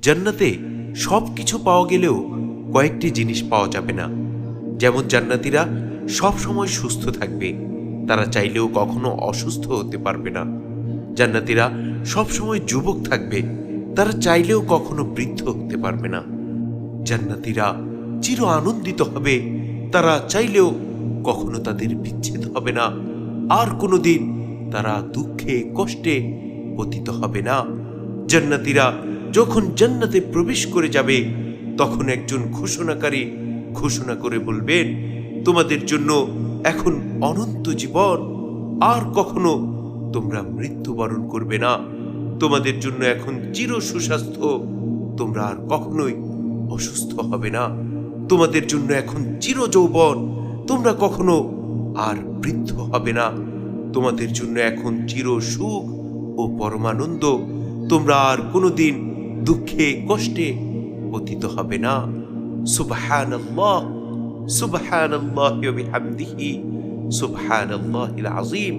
জান্নাতে সবকিছু পাওয়া গেলেও কয়েকটি জিনিস পাওয়া যাবে না। যেমন জান্নাতীরা সব সময় সুস্থ থাকবে, তারা চাইলেও কখনো অসুস্থ হতে পারবে না। জান্নাতীরা সব সময় যুবক থাকবে, তারা চাইলেও কখনো বৃদ্ধ হতে পারবে না। জান্নাতীরা চির আনন্দিত হবে, তারা চাইলেও কখনো তাদের বিচ্ছেদ হবে না। আর কোনোদিন তারা দুঃখে কষ্টে পতিত হবে না। জান্নাতীরা যখন জান্নাতে প্রবেশ করে যাবে, তখন একজন ঘোষণাকারী ঘোষণা করে বলবেন, তোমাদের জন্য এখন অনন্ত জীবন, আর কখনো তোমরা মৃত্যুবরণ করবে না। তোমাদের জন্য এখন চির সুস্বাস্থ্য, তোমরা আর কখনোই অসুস্থ হবে না। তোমাদের জন্য এখন চির যৌবন, তোমরা কখনো আর বৃদ্ধ হবে না। তোমাদের জন্য এখন চির সুখ ও পরমানন্দ, তোমরা আর কোনোদিন দুঃখে কষ্টে পতিত হবে না। সুবহানাল্লাহ, সুবহানাল্লাহি ওয়া বিহামদিহি, সুবহানাল্লাহিল আযীম।